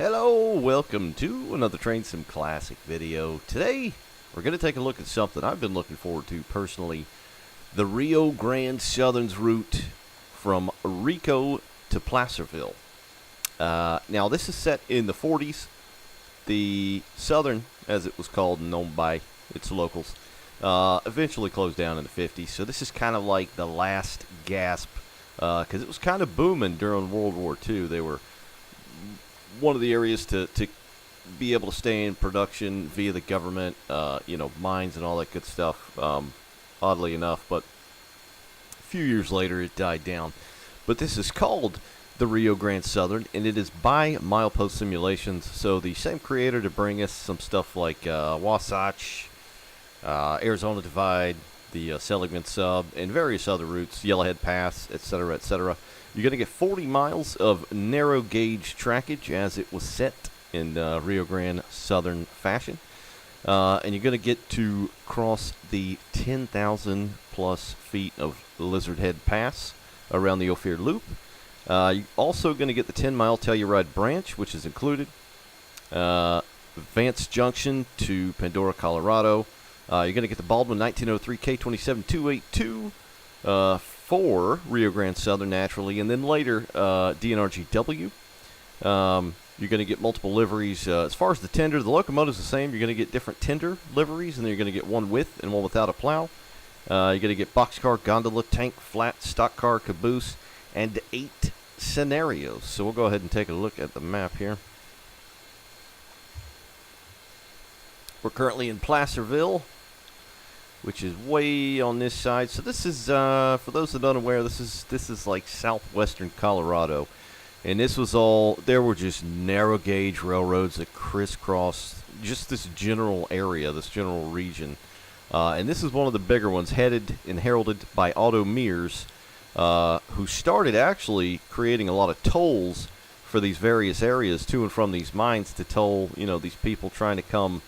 Hello, welcome to another Train Sim Classic video. Today, we're going to take a look at something I've been looking forward to personally. The Rio Grande Southern's route from Rico to Placerville. Now, this is set in the 40s. The Southern, as it was called and known by its locals, eventually closed down in the 50s. So this is kind of like the last gasp, because it was kind of booming during World War II. They were one of the areas to be able to stay in production via the government, mines and all that good stuff, oddly enough. But a few years later, it died down. But this is called the Rio Grande Southern, and it is by Milepost Simulations. So the same creator to bring us some stuff like Wasatch, Arizona Divide, the Seligman Sub, and various other routes, Yellowhead Pass, etc., etc. You're going to get 40 miles of narrow gauge trackage as it was set in Rio Grande Southern fashion. And you're going to get to cross the 10,000 plus feet of Lizard Head Pass around the Ophir Loop. You're also going to get the 10-mile Telluride branch, which is included. Vance Junction to Pandora, Colorado. You're going to get the Baldwin 1903 K27282 for Rio Grande Southern, naturally, and then later DNRGW. You're going to get multiple liveries. As far as the tender, the locomotive's the same. You're going to get different tender liveries, and then you're going to get one with and one without a plow. You're going to get boxcar, gondola, tank, flat, stock car, caboose, and 8 scenarios. So we'll go ahead and take a look at the map here. We're currently in Placerville, which is way on this side. So this is, for those that are unaware, this is like southwestern Colorado. And this was all, there were just narrow gauge railroads that crisscrossed just this general area, this general region. And this is one of the bigger ones, headed and heralded by Otto Mears, who started actually creating a lot of tolls for these various areas to and from these mines to toll, these people trying to come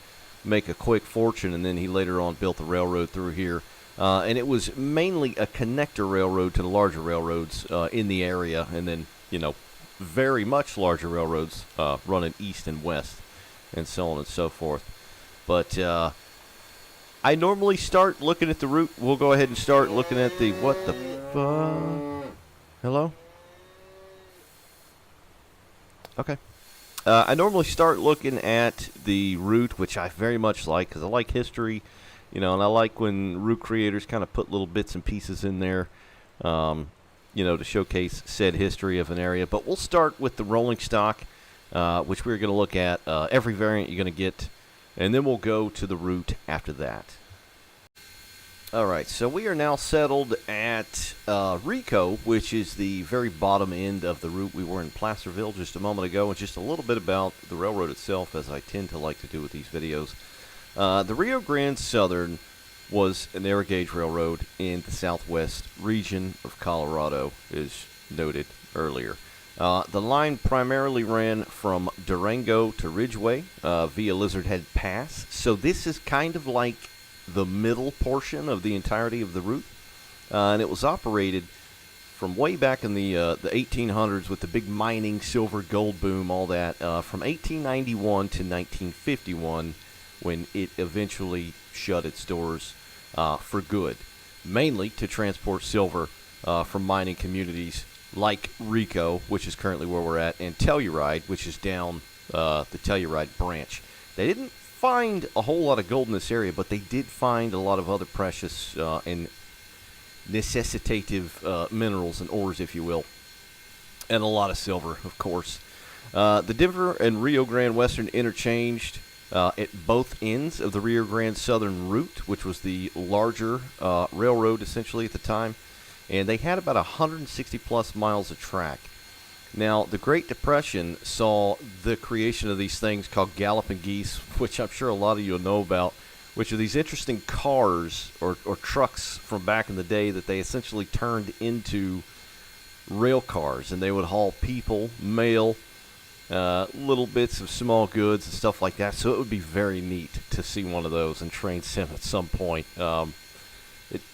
make a quick fortune. And then he later on built the railroad through here. And it was mainly a connector railroad to the larger railroads in the area. And then, very much larger railroads running east and west and so on and so forth. But I normally start looking at the route. We'll go ahead and start looking at the, what the fuck? Hello? Okay. I normally start looking at the route, which I very much like, because I like history, and I like when route creators kind of put little bits and pieces in there, to showcase said history of an area. But we'll start with the rolling stock, which we're going to look at every variant you're going to get, and then we'll go to the route after that. Alright, so we are now settled at Rico, which is the very bottom end of the route. We were in Placerville just a moment ago, and just a little bit about the railroad itself, as I tend to like to do with these videos. The Rio Grande Southern was a narrow gauge railroad in the southwest region of Colorado, as noted earlier. The line primarily ran from Durango to Ridgeway via Lizard Head Pass, so this is kind of like the middle portion of the entirety of the route, and it was operated from way back in the 1800s with the big mining, silver, gold boom, all that, from 1891 to 1951, when it eventually shut its doors for good, mainly to transport silver from mining communities like Rico, which is currently where we're at, and Telluride, which is down the Telluride branch. They didn't find a whole lot of gold in this area, but they did find a lot of other precious and necessitative minerals and ores, if you will, and a lot of silver, of course. The Denver and Rio Grande Western interchanged at both ends of the Rio Grande Southern route, which was the larger railroad essentially at the time, and they had about 160 plus miles of track. Now, the Great Depression saw the creation of these things called galloping geese, which I'm sure a lot of you will know about, which are these interesting cars or trucks from back in the day that they essentially turned into rail cars, and they would haul people, mail, little bits of small goods and stuff like that. So it would be very neat to see one of those in Train Sim at some point.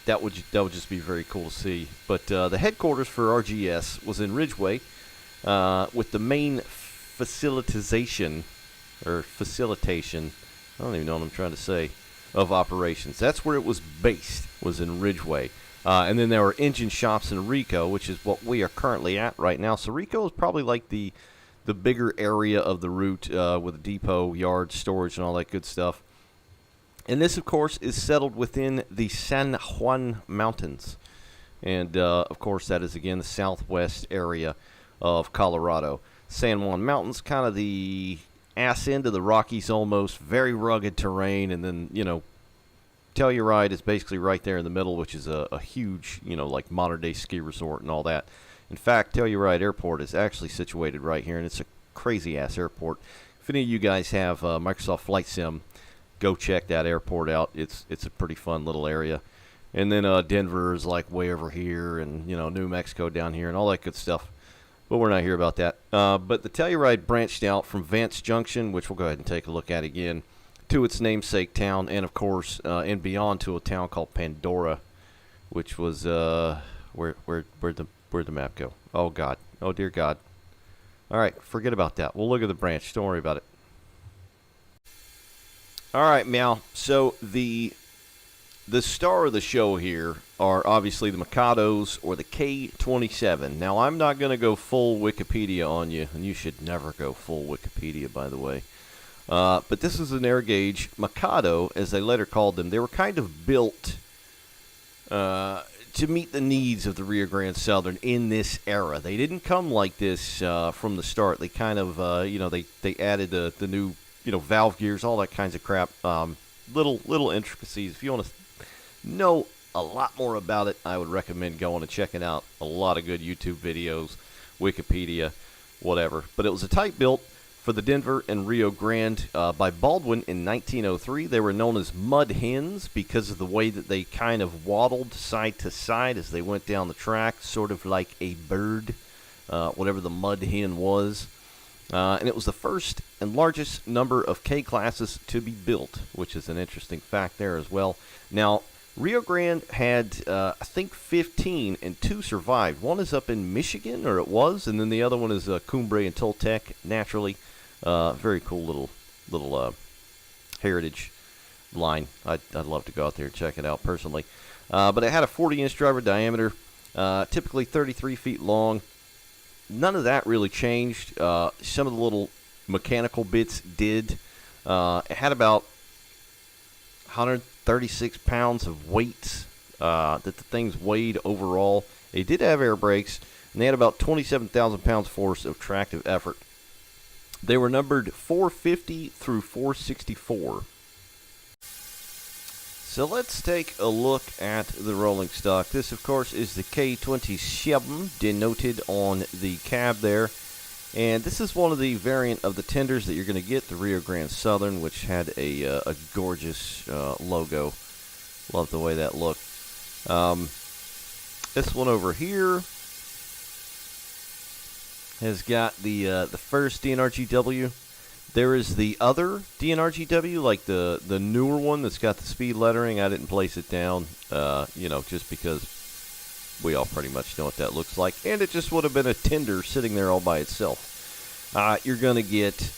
That would just be very cool to see. But the headquarters for RGS was in Ridgeway, with the main facilitation, or facilitation, I don't even know what I'm trying to say, of operations. That's where it was based, was in Ridgeway. And then there were engine shops in Rico, which is what we are currently at right now. So Rico is probably like the bigger area of the route with a depot, yard, storage, and all that good stuff. And this, of course, is settled within the San Juan Mountains. And, of course, that is, again, the southwest area of Colorado. San Juan Mountains, kind of the ass end of the Rockies almost, very rugged terrain. And then, you know, Telluride is basically right there in the middle, which is a huge, you know, like modern-day ski resort and all that. In fact, Telluride Airport is actually situated right here, and it's a crazy-ass airport. If any of you guys have Microsoft Flight Sim, go check that airport out. It's a pretty fun little area. And then Denver is like way over here, and, you know, New Mexico down here and all that good stuff. But we're not here about that. But the Telluride branched out from Vance Junction, which we'll go ahead and take a look at again, to its namesake town, and, of course, and beyond to a town called Pandora, which was, where'd the map go? Oh, God. Oh, dear God. All right, forget about that. We'll look at the branch. Don't worry about it. All right, Meow. So the star of the show here are obviously the Mikados or the K27. Now, I'm not going to go full Wikipedia on you, and you should never go full Wikipedia, by the way. But this is an air gauge Mikado, as they later called them. They were kind of built to meet the needs of the Rio Grande Southern in this era. They didn't come like this from the start. They kind of, you know, they added the new, you know, valve gears, all that kinds of crap. Little intricacies. If you want to know a lot more about it, I would recommend going and checking out a lot of good YouTube videos, Wikipedia, whatever. But it was a type built for the Denver and Rio Grande by Baldwin in 1903. They were known as mud hens because of the way that they kind of waddled side to side as they went down the track, sort of like a bird, whatever the mud hen was. And it was the first and largest number of K classes to be built, which is an interesting fact there as well. Now, Rio Grande had, I think, 15, and 2 survived. One is up in Michigan, or it was, and then the other one is Cumbre and Toltec, naturally. Very cool little heritage line. I'd love to go out there and check it out personally. But it had a 40-inch driver diameter, typically 33 feet long. None of that really changed. Some of the little mechanical bits did. It had about 136 pounds of weight that the things weighed overall. They did have air brakes, and they had about 27,000 pounds force of tractive effort. They were numbered 450 through 464. So let's take a look at the rolling stock. This, of course, is the K27 denoted on the cab there. And this is one of the variant of the tenders that you're going to get, the Rio Grande Southern, which had a gorgeous logo. Love the way that looked. This one over here has got the first DNRGW. There is the other DNRGW, like the newer one that's got the speed lettering. I didn't place it down, you know, just because we all pretty much know what that looks like. And it just would have been a tender sitting there all by itself. You're going to get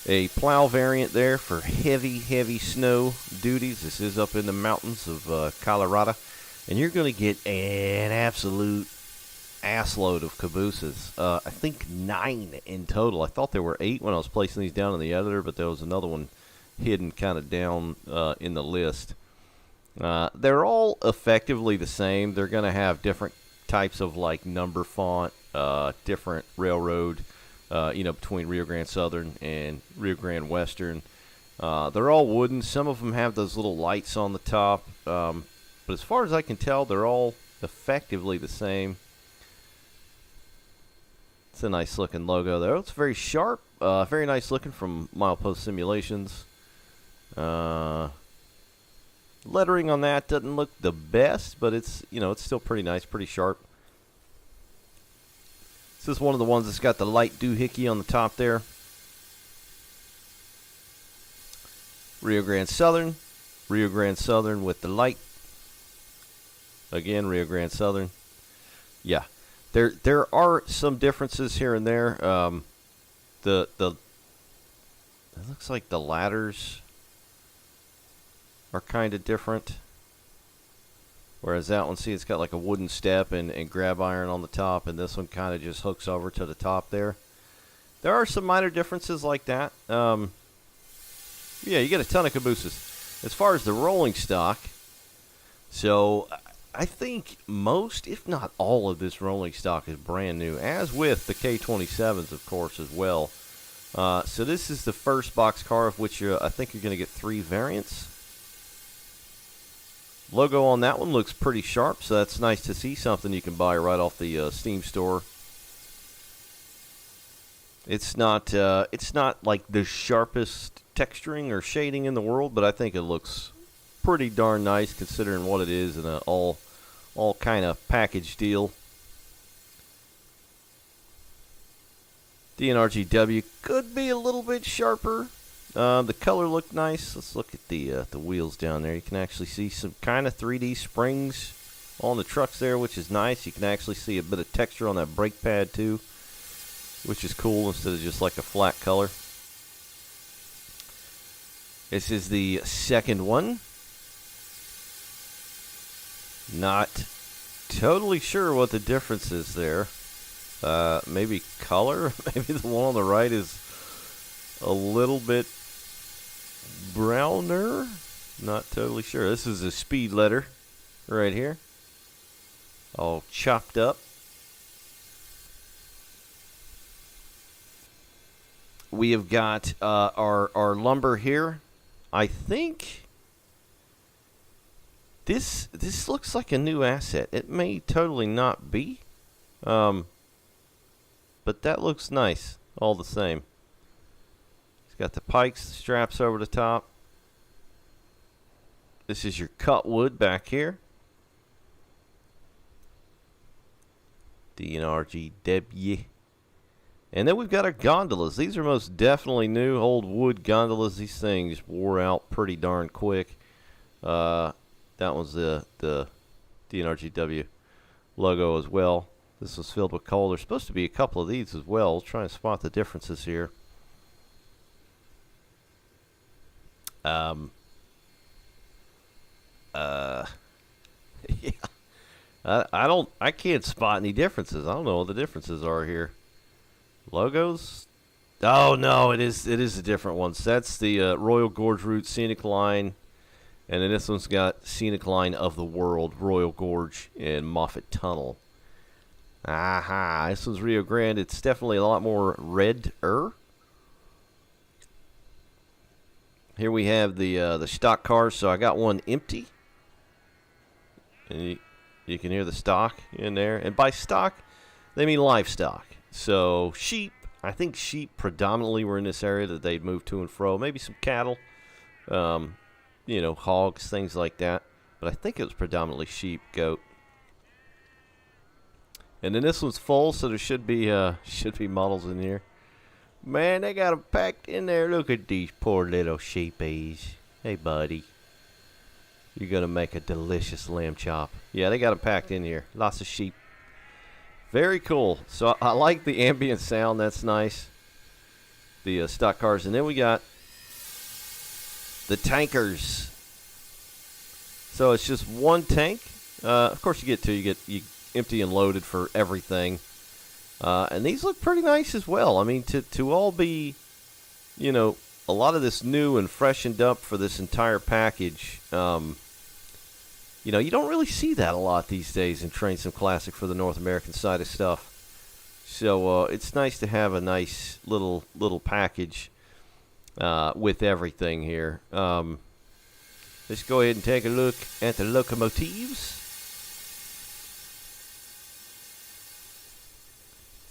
a plow variant there for heavy snow duties. This is up in the mountains of Colorado. And you're going to get an absolute assload of cabooses. I think 9 in total. I thought there were 8 when I was placing these down in the editor, but there was another one hidden kind of down in the list. They're all effectively the same. They're going to have different types of like number font, different railroad, you know, between Rio Grande Southern and Rio Grande Western. They're all wooden. Some of them have those little lights on the top. But as far as I can tell, they're all effectively the same. It's a nice looking logo there. It's very sharp, very nice looking from Milepost Simulations. Lettering on that doesn't look the best, but it's, you know, it's still pretty nice, pretty sharp. This is one of the ones that's got the light doohickey on the top there. Rio Grande Southern with the light. Again, Rio Grande Southern. Yeah. There are some differences here and there. The it looks like the ladders are kind of different. Whereas that one, see, it's got like a wooden step and grab iron on the top, and this one kind of just hooks over to the top there. There are some minor differences like that. Yeah, you get a ton of cabooses. As far as the rolling stock, so I think most, if not all, of this rolling stock is brand new, as with the K27s, of course, as well. So this is the first boxcar, of which I think you're going to get 3 variants. Logo on that one looks pretty sharp, so that's nice to see. Something you can buy right off the Steam store. It's not like the sharpest texturing or shading in the world, but I think it looks pretty darn nice considering what it is in an all kind of package deal. DNRGW could be a little bit sharper. The color looked nice. Let's look at the wheels down there. You can actually see some kind of 3D springs on the trucks there, which is nice. You can actually see a bit of texture on that brake pad too, which is cool instead of just like a flat color. This is the second one. Not totally sure what the difference is there. Maybe color. Maybe the one on the right is a little bit browner. Not totally sure. This is a speed letter right here, all chopped up. We have got our lumber here. I think this looks like a new asset. It may totally not be, but that looks nice all the same. It's got the pikes, the straps over the top. This is your cut wood back here. DNRGW. And then we've got our gondolas. These are most definitely new, old wood gondolas. These things wore out pretty darn quick. That one's the DNRGW logo as well. This was filled with coal. There's supposed to be a couple of these as well. Let's try and spot the differences here. Yeah. I can't spot any differences. I don't know what the differences are here. Logos? Oh no, it is a different one. So that's the Royal Gorge Route Scenic Line, and then this one's got Scenic Line of the World, Royal Gorge and Moffat Tunnel. Aha, this one's Rio Grande. It's definitely a lot more red-er. Here we have the stock cars. So I got one empty, and you can hear the stock in there. And by stock, they mean livestock. So sheep, I think sheep predominantly were in this area that they'd move to and fro. Maybe some cattle, hogs, things like that. But I think it was predominantly sheep, goat. And then this one's full, so there should be models in here. Man, they got them packed in there. Look at these poor little sheepies. Hey, buddy. You're going to make a delicious lamb chop. Yeah, they got them packed in here. Lots of sheep. Very cool. So I like the ambient sound. That's nice. The stock cars. And then we got the tankers. So it's just one tank. Of course, you get two. You empty and loaded for everything. And these look pretty nice as well. I mean, to all be, a lot of this new and freshened up for this entire package. You don't really see that a lot these days in Train Sim Classic for the North American side of stuff. So it's nice to have a nice little package with everything here. Let's go ahead and take a look at the locomotives.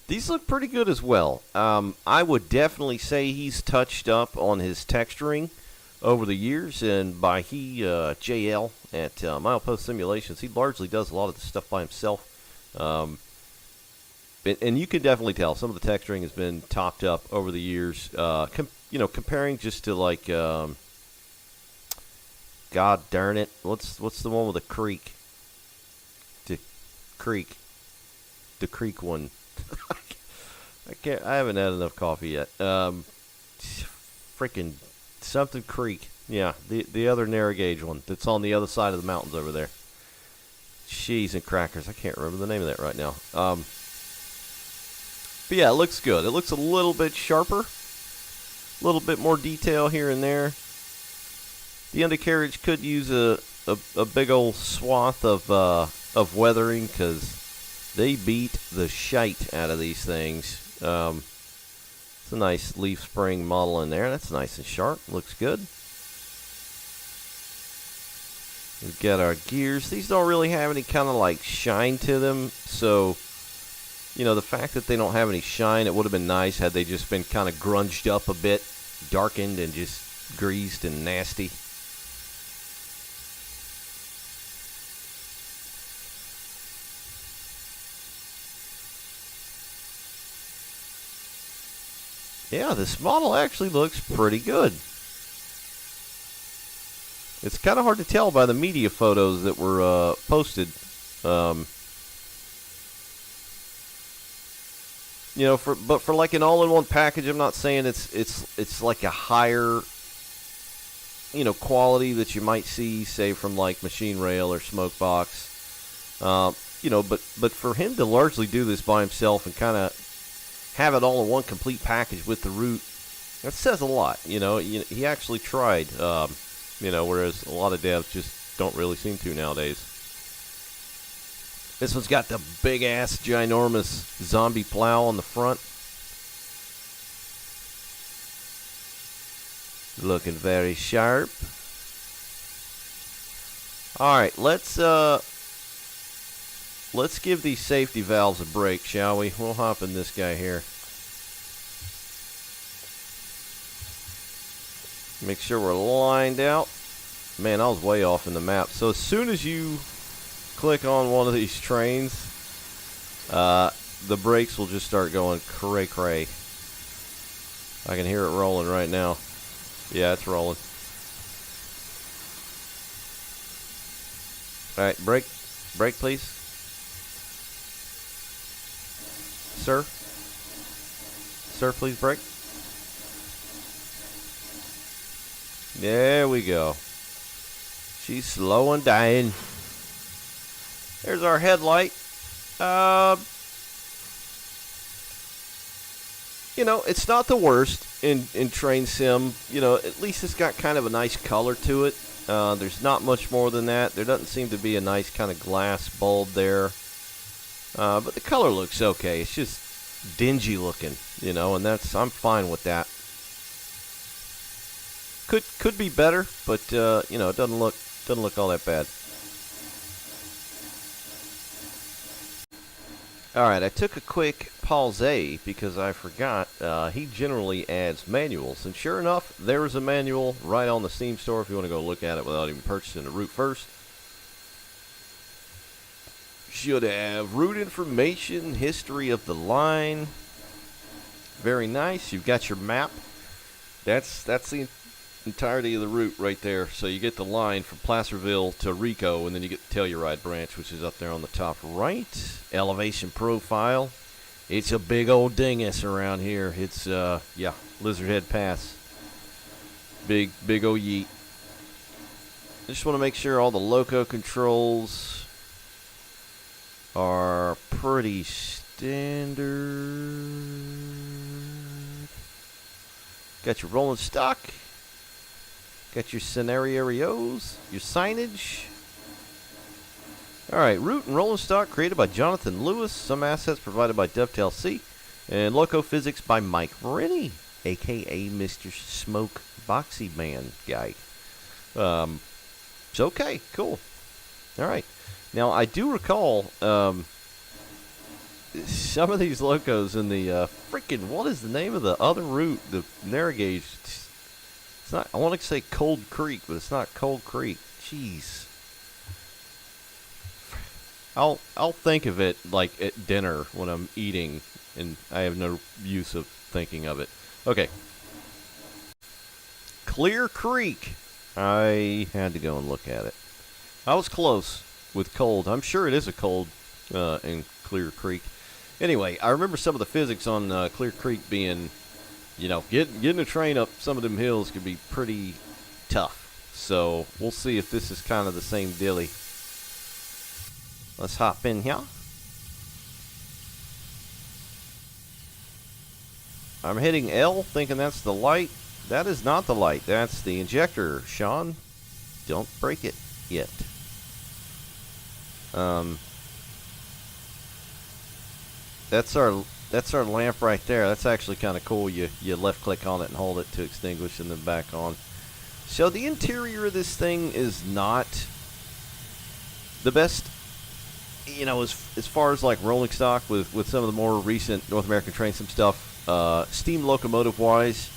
These look pretty good as well. I would definitely say he's touched up on his texturing over the years, and by JL at Milepost Simulations, he largely does a lot of the stuff by himself. And you can definitely tell some of the texturing has been topped up over the years. Comparing just to like, God darn it, what's the one with the creek? The creek one. I haven't had enough coffee yet. Freaking something Creek. Yeah, the other narrow gauge one that's on the other side of the mountains over there. Cheese and crackers. I can't remember the name of that right now. But yeah, it looks good. It looks a little bit sharper. A little bit more detail here and there. The undercarriage could use a big old swath of weathering, because they beat the shite out of these things. It's a nice leaf spring model in there. That's nice and sharp. Looks good. We've got our gears. These don't really have any kind of like shine to them. So, you know, the fact that they don't have any shine, it would have been nice had they just been kind of grunged up a bit, darkened and just greased and nasty. Yeah, this model actually looks pretty good. It's kind of hard to tell by the media photos that were posted. You know, but for like an all-in-one package, I'm not saying it's like a higher, you know, quality that you might see, say, from like Machine Rail or Smokebox. You know, but for him to largely do this by himself and kind of have it all in one complete package with the root, that says a lot. You know, he actually tried. You know, whereas a lot of devs just don't really seem to nowadays. This one's got the big-ass, ginormous zombie plow on the front. Looking very sharp. Alright, let's give these safety valves a break, shall we? We'll hop in this guy here. Make sure we're lined out. Man, I was way off in the map. So as soon as you click on one of these trains, the brakes will just start going cray-cray. I can hear it rolling right now. Yeah, it's rolling. Alright, brake. Brake, please. Sir? Sir, please brake. There we go. She's slow and dying. There's our headlight. You know, it's not the worst in Train Sim. You know, at least it's got kind of a nice color to it. There's not much more than that. There doesn't seem to be a nice kind of glass bulb there. But the color looks okay. It's just dingy looking, you know, and I'm fine with that. Could be better, but you know, it doesn't look all that bad. Alright, I took a quick pause because I forgot he generally adds manuals. And sure enough, there is a manual right on the Steam store if you want to go look at it without even purchasing the route first. Should have route information, history of the line. Very nice. You've got your map. That's the entirety of the route right there. So you get the line from Placerville to Rico, and then you get the Telluride branch, which is up there on the top right. Elevation profile. It's a big old dingus around here. It's yeah, Lizardhead Pass. Big old yeet. I just want to make sure all the loco controls are pretty standard. Got your rolling stock. Got your scenarios, your signage. Alright, route and rolling stock created by Jonathan Lewis. Some assets provided by Dovetail C. And loco physics by Mike Rennie, a.k.a. Mr. Smoke Boxy Man guy. It's okay, cool. Alright. Now, I do recall some of these locos in the freaking, what is the name of the other route, the narrow gauge? It's not, I want to say Cold Creek, but it's not Cold Creek. Jeez. I'll think of it like at dinner when I'm eating, and I have no use of thinking of it. Okay. Clear Creek. I had to go and look at it. I was close with Cold. I'm sure it is a Cold in Clear Creek. Anyway, I remember some of the physics on Clear Creek being, getting a train up some of them hills could be pretty tough. So we'll see if this is kind of the same dilly. Let's hop in here. I'm hitting L, thinking that's the light. That is not the light. That's the injector. Sean, don't break it yet. That's our lamp right there. That's actually kind of cool. You left click on it and hold it to extinguish and then back on. So the interior of this thing is not the best, as far as like rolling stock with some of the more recent North American Train Sim stuff. Steam locomotive wise,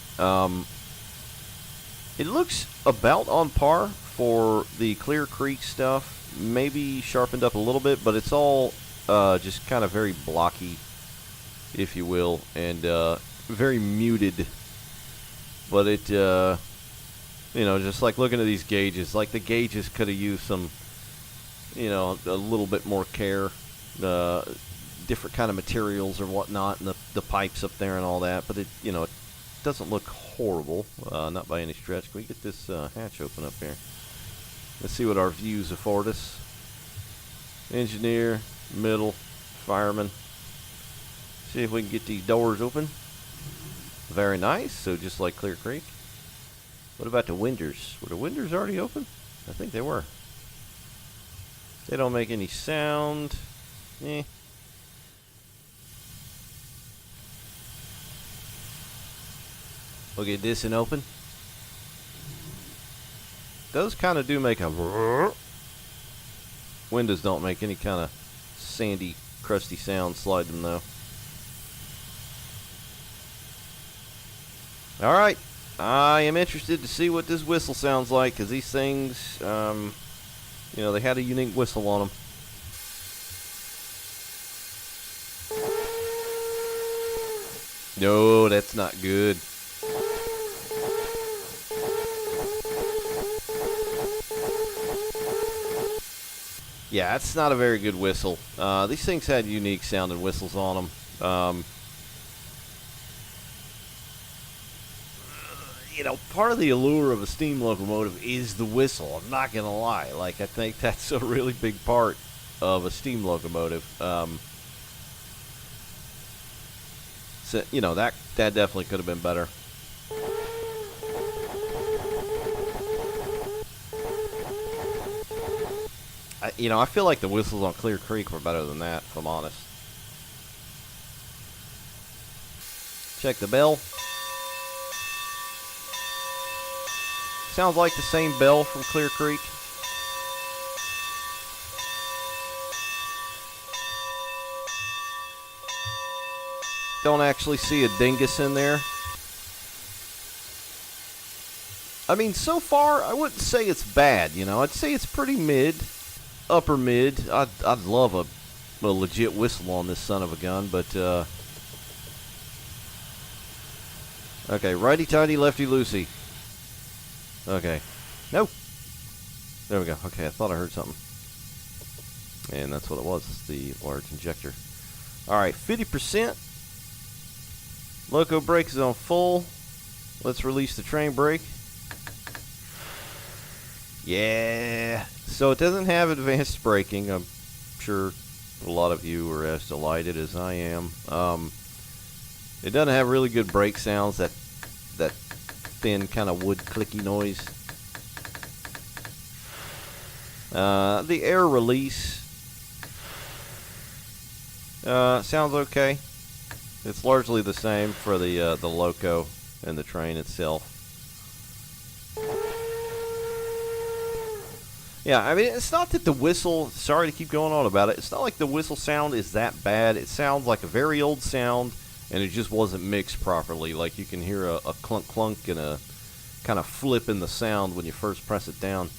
it looks about on par for the Clear Creek stuff. Maybe sharpened up a little bit, but it's all just kind of very blocky, if you will, and very muted. But it, just like looking at these gauges, like the gauges could have used some, a little bit more care, different kind of materials or whatnot, and the pipes up there and all that. But it, it doesn't look horrible, not by any stretch. Can we get this hatch open up here? Let's see what our views afford us. Engineer, middle, fireman. See if we can get these doors open. Very nice. So just like Clear Creek. What about the windows? Were the windows already open? I think they were. They don't make any sound. Eh. We'll get this and open. Those kind of do make a... Windows don't make any kind of sandy, crusty sound. Slide them though. Alright. I am interested to see what this whistle sounds like, because these things, they had a unique whistle on them. No, that's not good. Yeah, it's not a very good whistle. These things had unique sounding whistles on them. Part of the allure of a steam locomotive is the whistle. I'm not going to lie. Like, I think that's a really big part of a steam locomotive. So, that definitely could have been better. I feel like the whistles on Clear Creek were better than that, if I'm honest. Check the bell. Sounds like the same bell from Clear Creek. Don't actually see a dingus in there. I mean, so far, I wouldn't say it's bad, I'd say it's pretty mid, upper mid. I'd love a legit whistle on this son of a gun, but, okay, righty-tighty, lefty-loosey. Okay. No. There we go. Okay, I thought I heard something. And that's what it was. It's the large injector. Alright, 50%. Loco brake is on full. Let's release the train brake. Yeah. So it doesn't have advanced braking. I'm sure a lot of you are as delighted as I am. It doesn't have really good brake sounds. That thin kind of wood clicky noise. The air release sounds okay. It's largely the same for the loco and the train itself. Yeah, I mean, it's not that the whistle, sorry to keep going on about it, it's not like the whistle sound is that bad. It sounds like a very old sound, and it just wasn't mixed properly. Like, you can hear a clunk clunk and a kind of flip in the sound when you first press it down.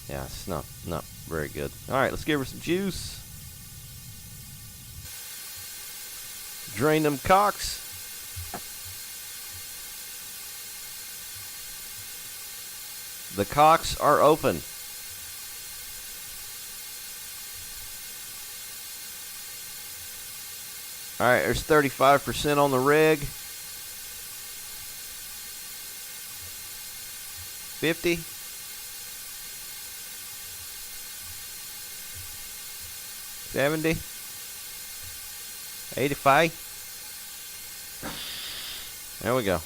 Yeah, it's not very good. Alright, let's give her some juice. Drain them cocks. The cocks are open. All right, there's 35% on the rig. 50. 70. 85. There we go.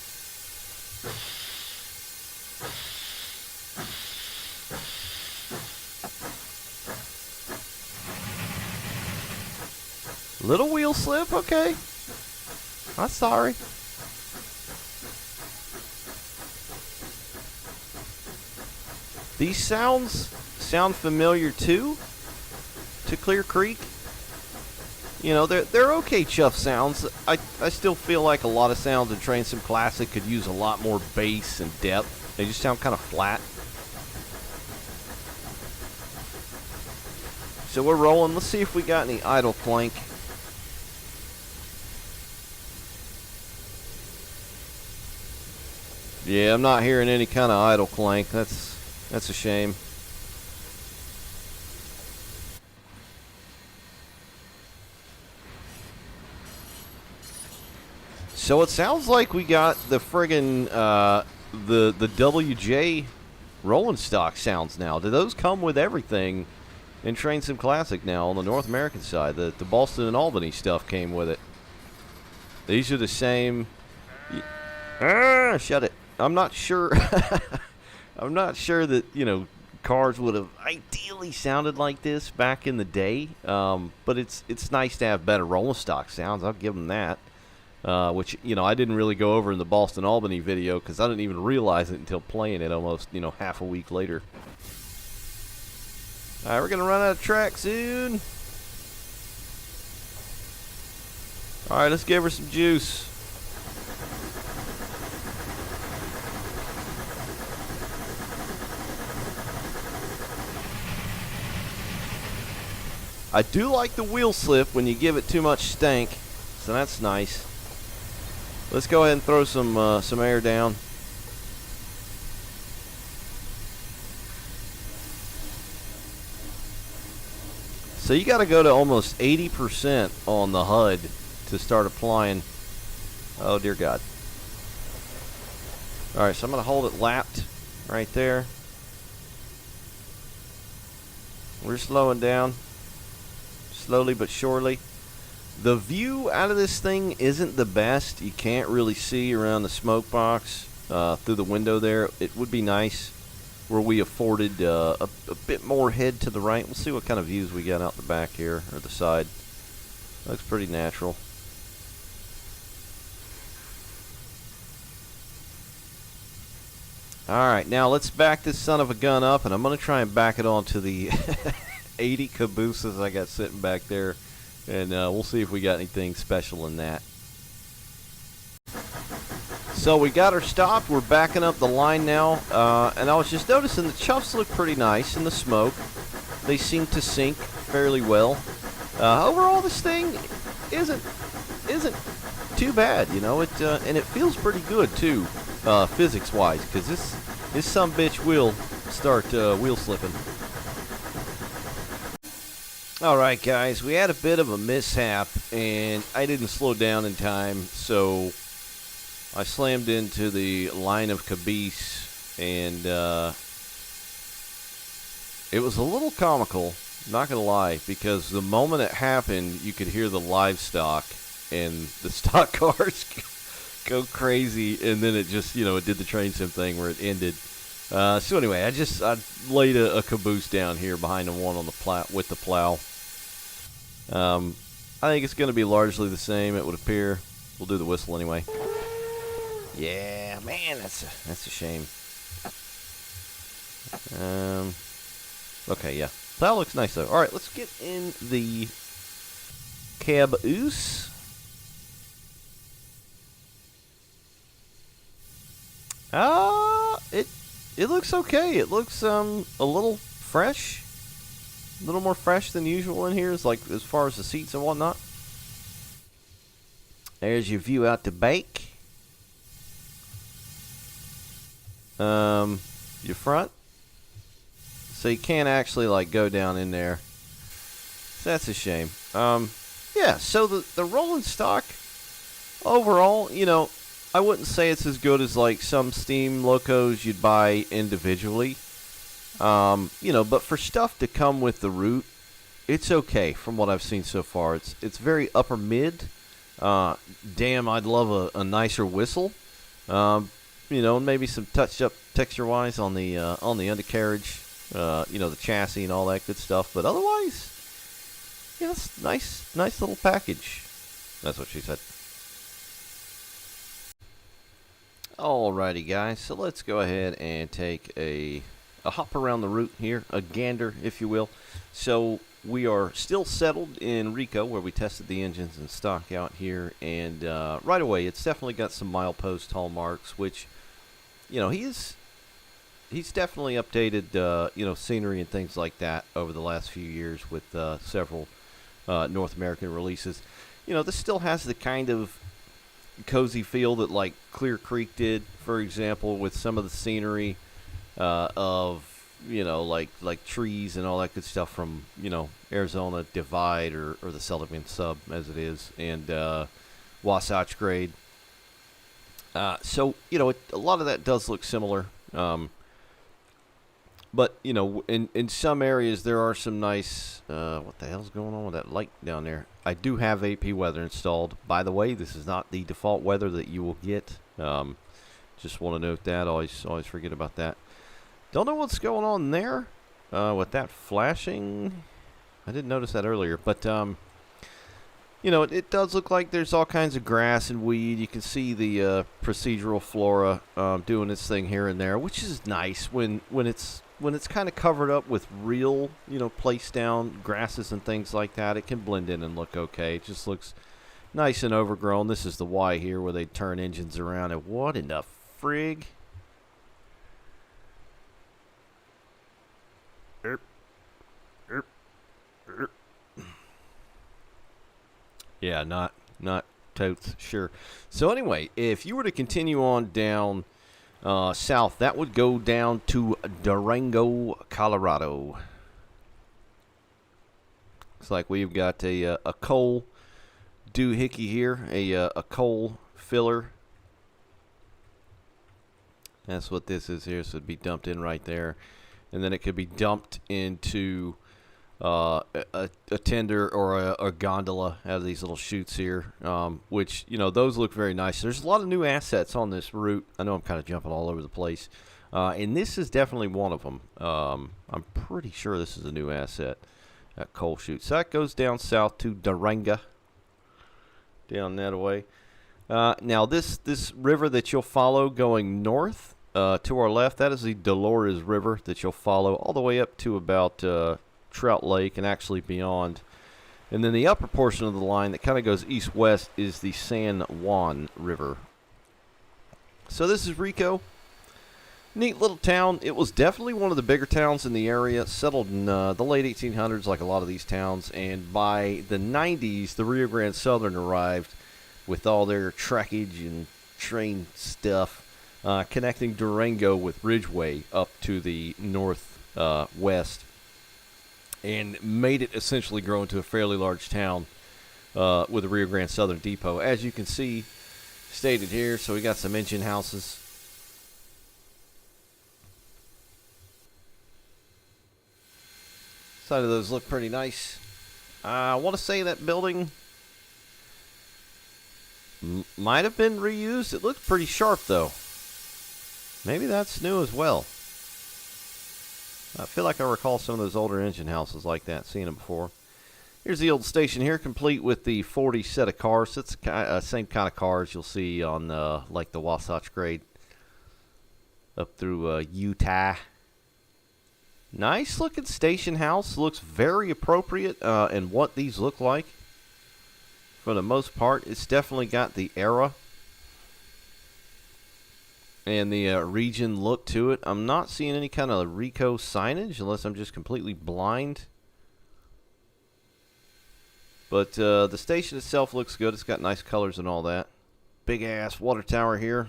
Little wheel slip, okay. I'm sorry. These sounds sound familiar too to Clear Creek. You know, they're okay chuff sounds. I still feel like a lot of sounds in Train Sim Classic could use a lot more bass and depth. They just sound kind of flat. So we're rolling. Let's see if we got any idle clank. Yeah, I'm not hearing any kind of idle clank. That's a shame. So it sounds like we got the friggin' the WJ rolling stock sounds now. Do those come with everything in Train Sim Classic now on the North American side? The Boston and Albany stuff came with it. These are the same. Shut it. I'm not sure. I'm not sure that, you know, cars would have ideally sounded like this back in the day. But it's nice to have better rolling stock sounds. I'll give them that. Which, you know, I didn't really go over in the Boston Albany video because I didn't even realize it until playing it almost, you know, half a week later. All right, we're going to run out of track soon. All right, let's give her some juice. I do like the wheel slip when you give it too much stank, so that's nice. Let's go ahead and throw some air down. So you got to go to almost 80% on the HUD to start applying. Oh dear God. All right, so I'm going to hold it lapped right there. We're slowing down. Slowly but surely. The view out of this thing isn't the best. You can't really see around the smoke box through the window there. It would be nice where we afforded a bit more head to the right. We'll see what kind of views we got out the back here, or the side. Looks pretty natural. Alright, now let's back this son of a gun up, and I'm going to try and back it onto the 80 cabooses I got sitting back there, and we'll see if we got anything special in that. So we got her stopped. We're backing up the line now, and I was just noticing the chuffs look pretty nice in the smoke. They seem to sync fairly well. Overall, this thing isn't too bad, you know. And it feels pretty good too, physics-wise, because this sumbitch will start wheel slipping. Alright guys, we had a bit of a mishap and I didn't slow down in time, so I slammed into the line of caboose, and it was a little comical, not gonna lie, because the moment it happened you could hear the livestock and the stock cars go crazy, and then it just, you know, it did the train sim thing where it ended. So anyway, I laid a caboose down here behind the one on the plow with the plow. I think it's going to be largely the same, it would appear. We'll do the whistle anyway. Yeah, man, that's a shame. Okay, yeah, plow looks nice though. All right, let's get in the caboose. It looks okay. It looks a little fresh, a little more fresh than usual in here. Is like as far as the seats and whatnot. There's your view out to bake. Your front. So you can't actually like go down in there. So that's a shame. Yeah, so the rolling stock overall, I wouldn't say it's as good as like some Steam locos you'd buy individually. But for stuff to come with the root, it's okay from what I've seen so far. It's very upper mid. Damn, I'd love a nicer whistle. Maybe some touched up texture wise on the undercarriage. The chassis and all that good stuff. But otherwise, yeah, it's nice little package. That's what she said. Alrighty, guys. So let's go ahead and take a hop around the route here, a gander, if you will. So we are still settled in Rico, where we tested the engines and stock out here, and right away, it's definitely got some milepost hallmarks, which, he's definitely updated, scenery and things like that over the last few years with several North American releases. This still has the kind of cozy feel that like Clear Creek did, for example, with some of the scenery of like trees and all that good stuff from Arizona Divide or the Sullivan Sub as it is, and Wasatch Grade. So a lot of that does look similar, but in some areas there are some nice. What the hell's going on with that light down there? I do have AP weather installed. By the way, this is not the default weather that you will get. Just want to note that. Always forget about that. Don't know what's going on there with that flashing. I didn't notice that earlier, but it does look like there's all kinds of grass and weed. You can see the procedural flora doing its thing here and there, which is nice when it's kind of covered up with real, place down grasses and things like that. It can blend in and look okay. It just looks nice and overgrown. This is the Y here where they turn engines around, and what in the frig? Yeah, not totes sure. So anyway, if you were to continue on down south, that would go down to Durango, Colorado. Looks like we've got a coal doohickey here, a coal filler. That's what this is here. So it'd be dumped in right there, and then it could be dumped into a tender or a gondola out of these little chutes here, which those look very nice. There's a lot of new assets on this route. I know I'm kind of jumping all over the place, and this is definitely one of them. I'm pretty sure this is a new asset, that coal chute. So that goes down south to Durango, down that way. Now this river that you'll follow going north to our left, that is the Dolores River that you'll follow all the way up to about Trout Lake and actually beyond. And then the upper portion of the line that kind of goes east-west is the San Juan River. So this is Rico. Neat little town. It was definitely one of the bigger towns in the area, settled in the late 1800s like a lot of these towns, and by the 90s the Rio Grande Southern arrived with all their trackage and train stuff, connecting Durango with Ridgeway up to the northwest, and made it essentially grow into a fairly large town with the Rio Grande Southern Depot. As you can see, stated here, so we got some engine houses. Side of those look pretty nice. I want to say that building might have been reused. It looks pretty sharp, though. Maybe that's new as well. I feel like I recall some of those older engine houses like that, seeing them before. Here's the old station here, complete with the 40 set of cars. It's the same kind of cars you'll see on like the Wasatch Grade up through Utah. Nice looking station house. Looks very appropriate in what these look like. For the most part, it's definitely got the era and the region look to it. I'm not seeing any kind of Rico signage unless I'm just completely blind. But the station itself looks good. It's got nice colors and all that. Big ass water tower here.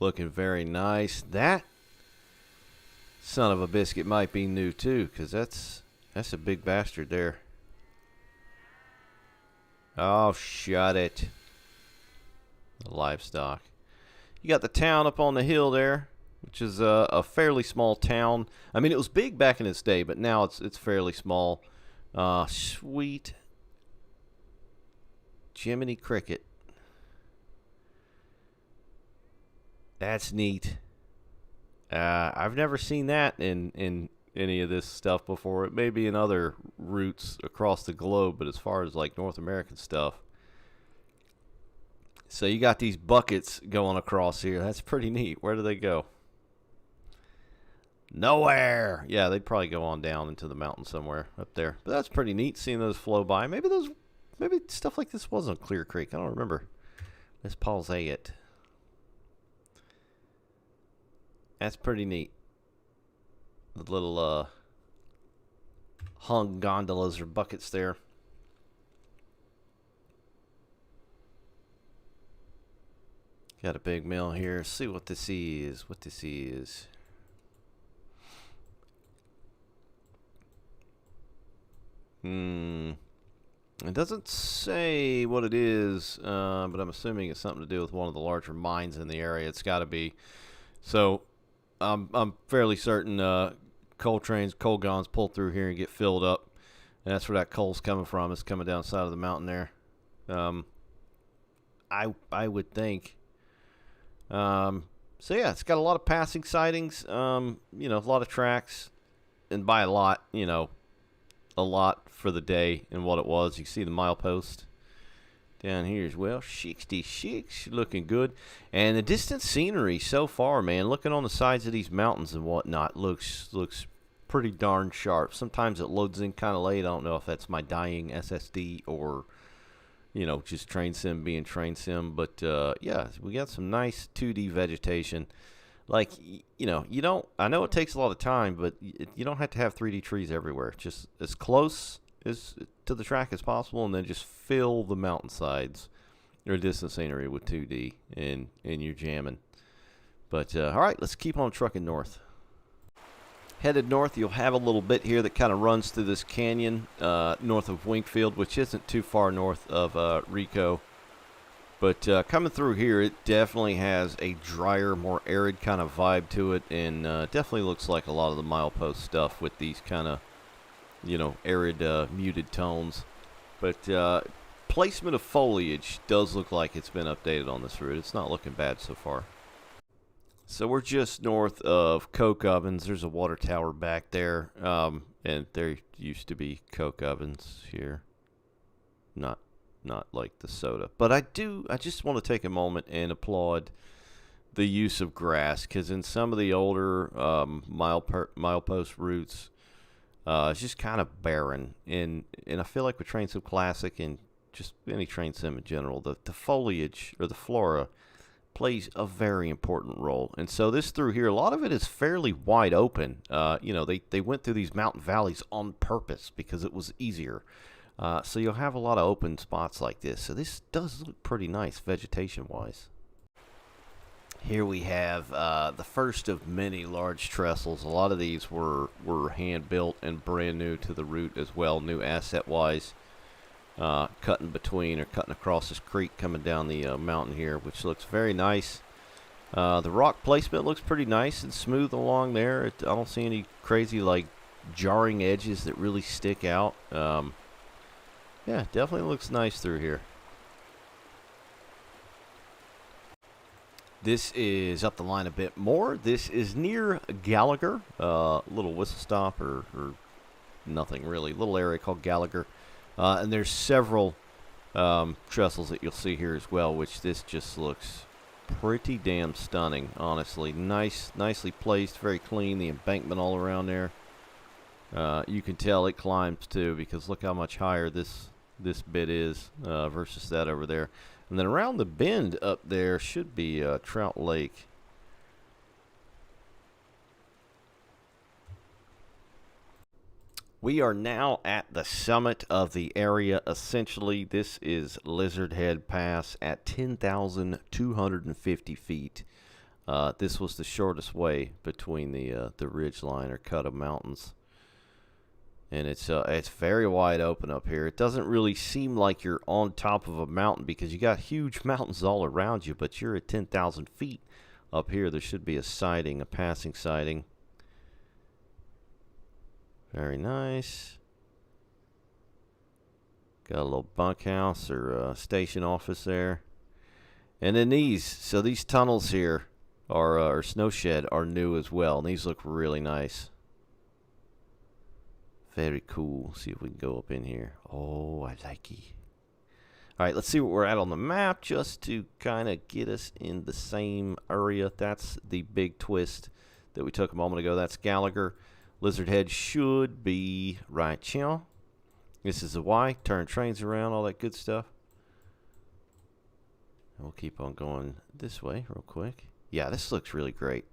Looking very nice. That Son of a biscuit might be new too, because that's a big bastard there. Oh, shut it. The livestock. You got the town up on the hill there, which is a fairly small town. I mean, it was big back in its day, but now it's fairly small. Sweet Jiminy Cricket. That's neat. I've never seen that in any of this stuff before. It may be in other routes across the globe, but as far as like North American stuff. So you got these buckets going across here. That's pretty neat. Where do they go? Nowhere. Yeah, they'd probably go on down into the mountain somewhere up there. But that's pretty neat seeing those flow by. Maybe stuff like this was on Clear Creek. I don't remember. Let's pause it. That's pretty neat. The little hung gondolas or buckets there. Got a big mill here. Let's see what this is. It doesn't say what it is, but I'm assuming it's something to do with one of the larger mines in the area. It's got to be. So I'm fairly certain coal guns pull through here and get filled up. And that's where that coal's coming from. It's coming down the side of the mountain there. I would think. So yeah, it's got a lot of passing sightings. A lot of tracks, and by a lot, a lot for the day and what it was. You see the milepost down here as well. 66, looking good. And the distant scenery so far, man, looking on the sides of these mountains and whatnot, looks pretty darn sharp. Sometimes it loads in kind of late. I don't know if that's my dying SSD or just train sim being train sim. But yeah, we got some nice 2D vegetation. Like, I know it takes a lot of time, but you don't have to have 3D trees everywhere. Just as close as to the track as possible, and then just fill the mountainsides or distant scenery with 2D, and you're jamming. But, all right, let's keep on trucking north. Headed north, you'll have a little bit here that kind of runs through this canyon north of Winkfield, which isn't too far north of Rico. But coming through here, it definitely has a drier, more arid kind of vibe to it, and definitely looks like a lot of the milepost stuff with these kind of, arid, muted tones. But placement of foliage does look like it's been updated on this route. It's not looking bad so far. So we're just north of coke ovens. There's a water tower back there, and there used to be coke ovens here. Not like the soda. But I just want to take a moment and applaud the use of grass, because in some of the older milepost routes, it's just kind of barren. And I feel like with Train Sim Classic and just any Train Sim in general, the foliage or the flora plays a very important role. And so this through here, a lot of it is fairly wide open. They went through these mountain valleys on purpose because it was easier. So you'll have a lot of open spots like this. So this does look pretty nice vegetation-wise. Here we have the first of many large trestles. A lot of these were hand-built and brand new to the route as well, new asset-wise. Cutting between or cutting across this creek coming down the mountain here, which looks very nice. The rock placement looks pretty nice and smooth along there. I don't see any crazy, like, jarring edges that really stick out. Yeah, definitely looks nice through here. This is up the line a bit more. This is near Gallagher, little whistle stop or nothing really. Little area called Gallagher. And there's several trestles that you'll see here as well, which this just looks pretty damn stunning, honestly. Nicely placed, very clean. The embankment all around there. You can tell it climbs too, because look how much higher this bit is versus that over there. And then around the bend up there should be Trout Lake. We are now at the summit of the area. Essentially, this is Lizard Head Pass at 10,250 feet. This was the shortest way between the ridge line or cut of mountains. And it's very wide open up here. It doesn't really seem like you're on top of a mountain because you got huge mountains all around you, but you're at 10,000 feet up here. There should be a siding, a passing siding. Very nice. Got a little bunkhouse or station office there. And then these tunnels here or snow shed are new as well, and these look really nice. Very cool. See if we can go up in here. Oh, I like it. All right, let's see what we're at on the map just to kind of get us in the same area. That's the big twist that we took a moment ago. That's Gallagher. Lizard Head should be right here. This is the Y. Turn trains around, all that good stuff. And we'll keep on going this way real quick. Yeah, this looks really great.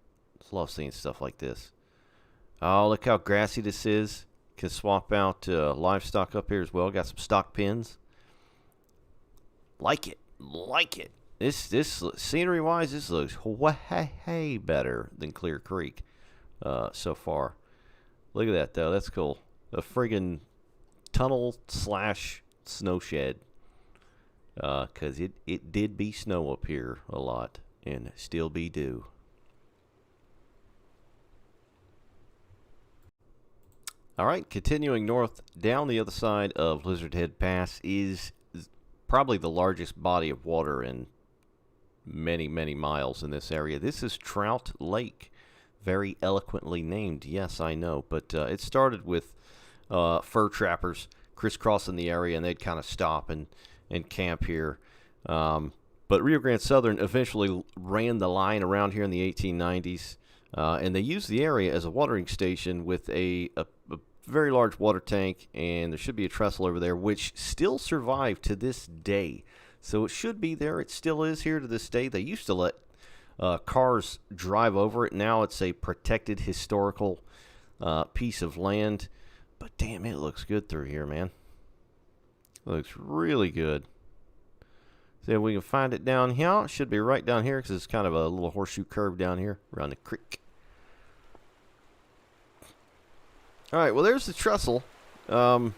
I love seeing stuff like this. Oh, look how grassy this is. Can swap out livestock up here as well. Got some stock pins. Like it. Like it. This scenery-wise, this looks way better than Clear Creek so far. Look at that, though. That's cool. A friggin' tunnel slash snow shed. Because it did be snow up here a lot. And still be do. Alright, continuing north down the other side of Lizard Head Pass is probably the largest body of water in many, many miles in this area. This is Trout Lake. Very eloquently named, yes, I know. But it started with fur trappers crisscrossing the area, and they'd kind of stop and camp here. But Rio Grande Southern eventually ran the line around here in the 1890s, and they used the area as a watering station with a very large water tank, and there should be a trestle over there, which still survived to this day. So it should be there. It still is here to this day. They used to let cars drive over it. Now it's a protected historical piece of land. But damn, it looks good through here, man. It looks really good. See if we can find it down here. It should be right down here because it's kind of a little horseshoe curve down here around the creek. All right, well, there's the trestle. I'm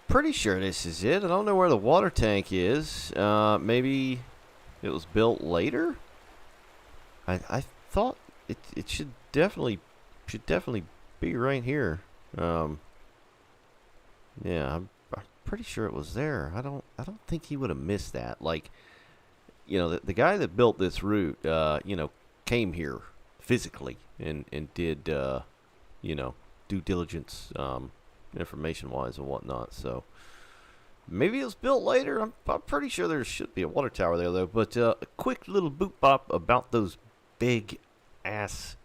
pretty sure this is it. I don't know where the water tank is. Maybe it was built later. I thought it should definitely be right here. Yeah, I'm pretty sure it was there. I don't think he would have missed that. Like, you know, the guy that built this route, you know, came here physically and did, you know, due diligence, information-wise and whatnot. So maybe it was built later. I'm pretty sure there should be a water tower there, though. But a quick little boop bop about those big-ass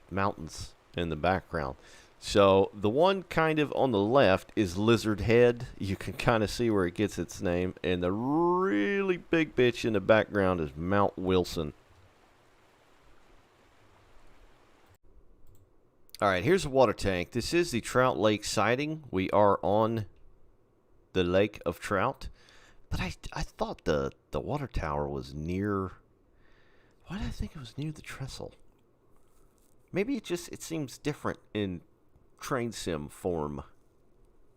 mountains in the background. So the one kind of on the left is Lizard Head. You can kind of see where it gets its name. And the really big bitch in the background is Mount Wilson. All right, here's a water tank. This is the Trout Lake sighting. We are on the Lake of Trout. But I thought the water tower was near... Why did I think it was near the trestle? Maybe it seems different in train sim form.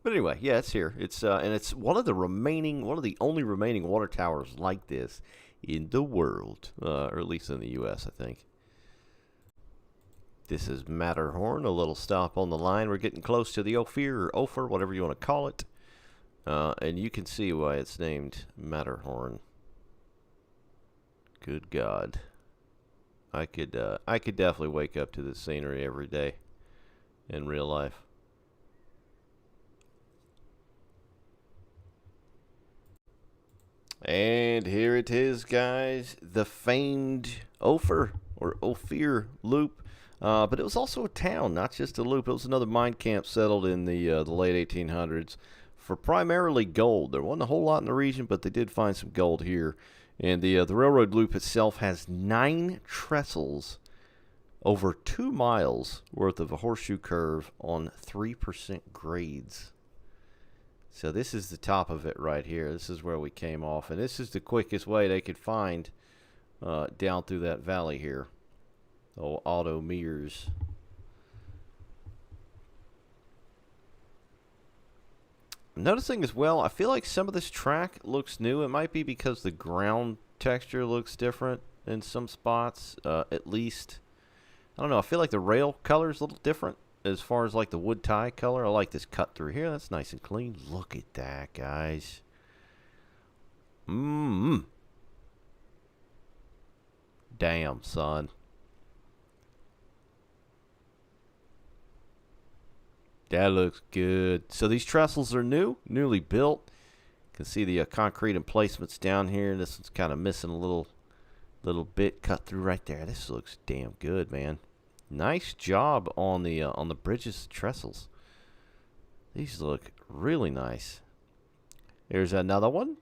But anyway, yeah, it's here. It's and it's one of the only remaining water towers like this in the world, or at least in the U.S., I think. This is Matterhorn, a little stop on the line. We're getting close to the Ophir or Ophir, whatever you want to call it, and you can see why it's named Matterhorn. Good God. I could definitely wake up to this scenery every day in real life. And here it is, guys, the famed Ophir or Ophir Loop. But it was also a town, not just a loop. It was another mine camp settled in the late 1800s for primarily gold. There wasn't a whole lot in the region, but they did find some gold here. And the railroad loop itself has 9 trestles over 2 miles worth of a horseshoe curve on 3% grades. So this is the top of it right here. This is where we came off, and this is the quickest way they could find down through that valley here. Oh, auto mirrors. I'm noticing as well, I feel like some of this track looks new. It might be because the ground texture looks different in some spots, at least. I don't know, I feel like the rail color is a little different as far as like the wood tie color. I like this cut through here. That's nice and clean. Look at that, guys. Damn, son. That looks good. So these trestles are newly built. You can see the concrete emplacements down here. This one's kind of missing a little bit cut through right there. This looks damn good, man. Nice job on the bridges trestles. These look really nice. Here's another one.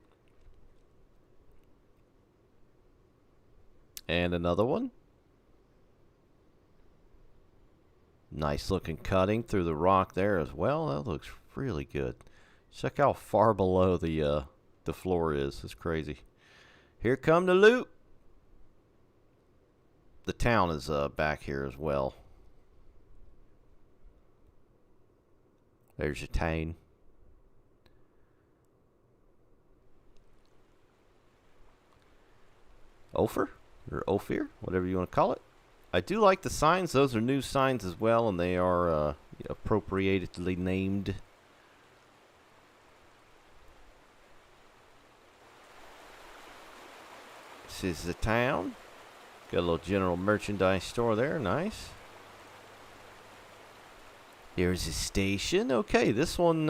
And another one. Nice looking cutting through the rock there as well. That looks really good. Check how far below the floor is. It's crazy. Here come the loop. The town is back here as well. There's your town. Ophir or Ophir, whatever you want to call it. I do like the signs. Those are new signs as well, and they are appropriatedly named. This is the town. Got a little general merchandise store there. Nice. Here's the station. Okay, this one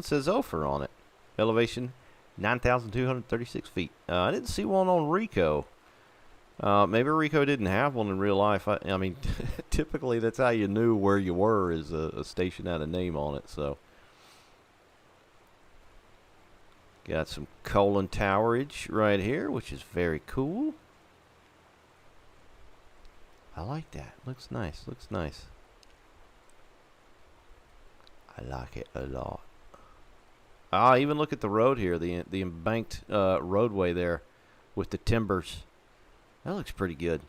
says Ophir on it. Elevation 9,236 feet. I didn't see one on Rico. Maybe Rico didn't have one in real life. I mean, typically that's how you knew where you were, is a station had a name on it. So, got some colon towerage right here, which is very cool. I like that. Looks nice. Looks nice. I like it a lot. Even look at the road here, the embanked roadway there with the timbers. That looks pretty good.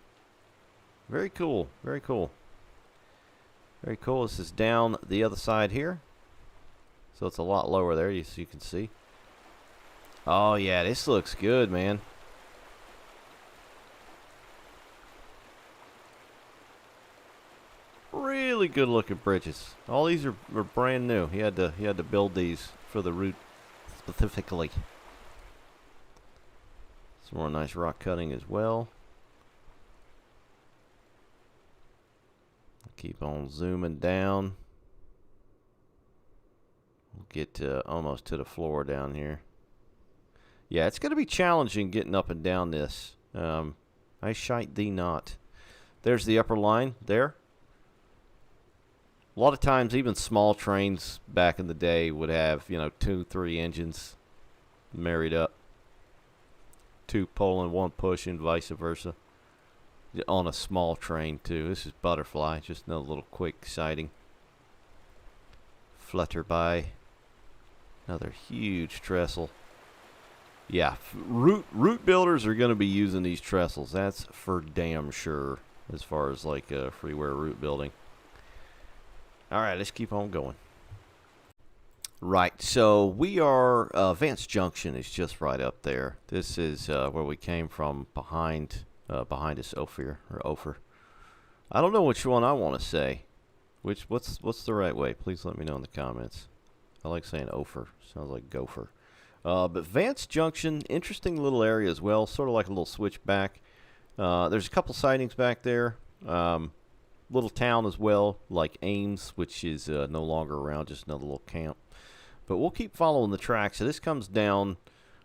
Very cool. Very cool. Very cool. This is down the other side here. So it's a lot lower there, so you can see. Oh, yeah. This looks good, man. Really good looking bridges. All these are brand new. He had to build these for the route specifically. Some more nice rock cutting as well. Keep on zooming down. We'll get almost to the floor down here. Yeah, it's going to be challenging getting up and down this. I shite thee not. There's the upper line there. A lot of times, even small trains back in the day would have, 2, 3 engines married up. 2 pulling, 1 pushing, vice versa. On a small train, too. This is Butterfly, just another little quick sighting. Flutter by. Another huge trestle. Yeah, route builders are going to be using these trestles. That's for damn sure, as far as like freeware route building. All right, let's keep on going. Right, so we are, Vance Junction is just right up there. This is where we came from behind us, Ophir. I don't know which one I want to say. What's the right way? Please let me know in the comments. I like saying Ophir. Sounds like gopher. But Vance Junction, interesting little area as well, sort of like a little switchback. There's a couple sightings back there. Little town as well, like Ames, which is no longer around, just another little camp. But we'll keep following the track. So this comes down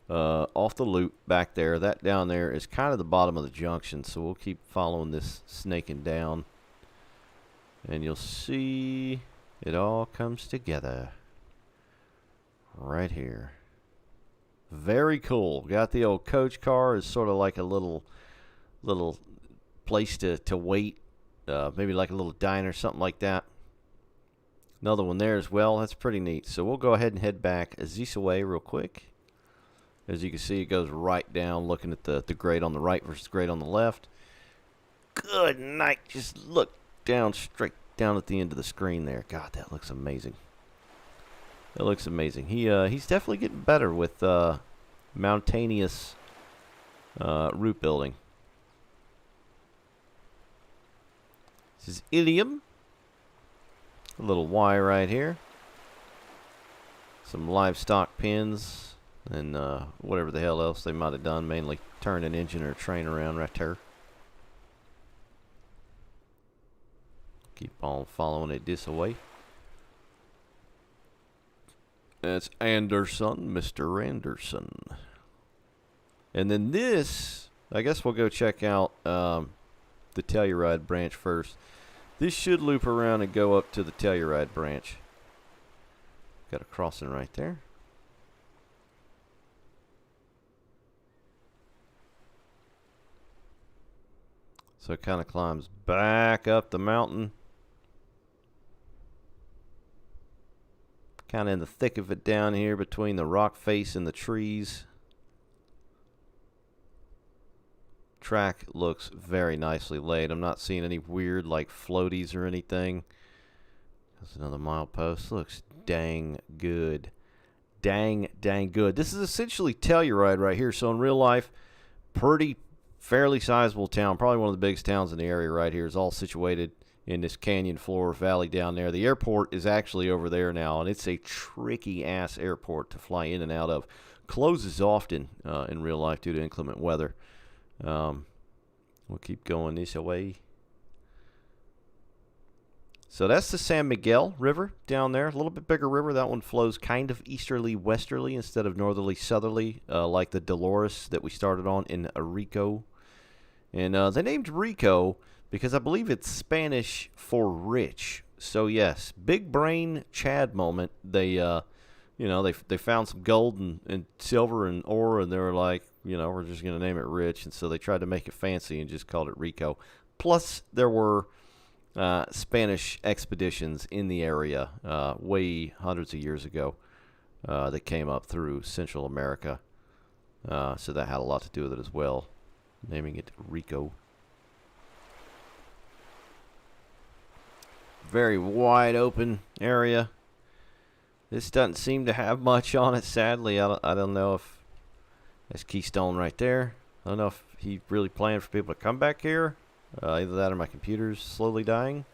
off the loop back there. That down there is kind of the bottom of the junction, so we'll keep following this snaking down. And you'll see it all comes together right here. Very cool. Got the old coach car. It's sort of like a little place to wait. Maybe like a little diner, something like that. Another one there as well. That's pretty neat. So we'll go ahead and head back this way real quick. As you can see, it goes right down, looking at the grade on the right versus grade on the left. Good night. Just look down, straight down at the end of the screen there. God, that looks amazing. That looks amazing. He's definitely getting better with mountainous route building. This is Ilium. A little Y right here. Some livestock pens. And whatever the hell else they might have done. Mainly turn an engine or a train around right there. Keep on following it this way. That's Anderson, Mr. Anderson. And then this, I guess we'll go check out the Telluride branch first. This should loop around and go up to the Telluride branch. Got a crossing right there. So it kind of climbs back up the mountain. Kind of in the thick of it down here between the rock face and the trees. Track looks very nicely laid. I'm not seeing any weird like floaties or anything. There's another milepost. Looks dang good. Dang good. This is essentially Telluride right here. So in real life, fairly sizable town. Probably one of the biggest towns in the area right here. Is all situated in this canyon floor valley down there. The airport is actually over there now, and it's a tricky ass airport to fly in and out of. Closes often in real life due to inclement weather. We'll keep going this way. So that's the San Miguel River down there. A little bit bigger river. That one flows kind of easterly westerly instead of northerly southerly, like the Dolores that we started on in Rico. And they named Rico because I believe it's Spanish for rich. So yes, big brain Chad moment. They they found some gold and silver and ore, and they were like, we're just going to name it rich. And so they tried to make it fancy and just called it Rico. Plus, there were Spanish expeditions in the area way hundreds of years ago that came up through Central America. So that had a lot to do with it as well, naming it Rico. Very wide open area. This doesn't seem to have much on it, sadly. I don't know if that's Keystone right there. I don't know if he really planned for people to come back here. Either that or my computer's slowly dying.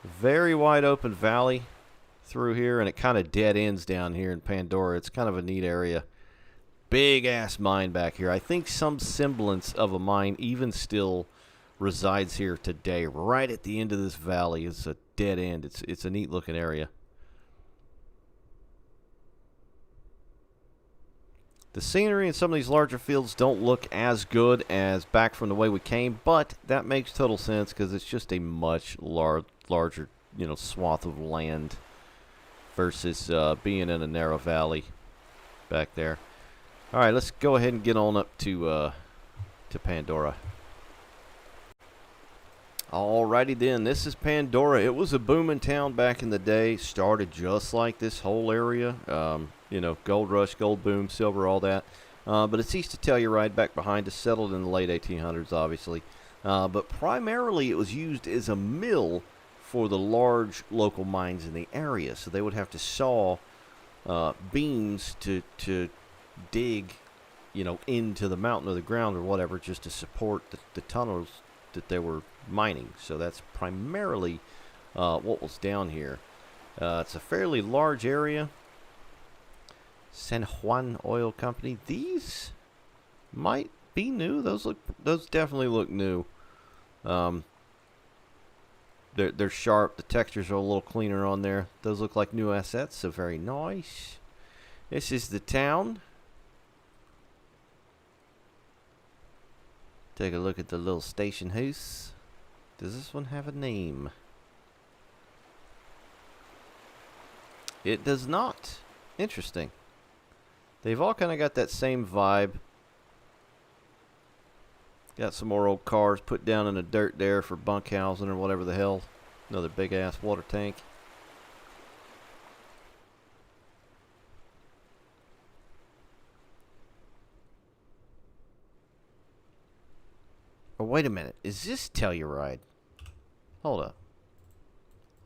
Very wide open valley through here, and it kind of dead ends down here in Pandora. It's kind of a neat area. Big ass mine back here. I think some semblance of a mine even still resides here today. Right at the end of this valley is a dead end. It's a neat looking area. The scenery in some of these larger fields don't look as good as back from the way we came, but that makes total sense because it's just a much larger, swath of land versus being in a narrow valley back there. All right, let's go ahead and get on up to Pandora. Alrighty then, this is Pandora. It was a booming town back in the day. Started just like this whole area. Gold rush, gold boom, silver, all that. But it's east of Telluride, back behind us, settled in the late 1800s, obviously. But primarily it was used as a mill for the large local mines in the area. So they would have to saw beams to dig, into the mountain or the ground or whatever, just to support the tunnels that they were mining. So that's primarily what was down here. It's a fairly large area. San Juan Oil Company. These might be new. Those definitely look new. They're sharp. The textures are a little cleaner on there. Those look like new assets, so very nice. This is the town. Take a look at the little station house. Does this one have a name? It does not. Interesting. They've all kind of got that same vibe. Got some more old cars put down in the dirt there for bunk housing or whatever the hell. Another big ass water tank. wait a minute. Is this Telluride? Hold up.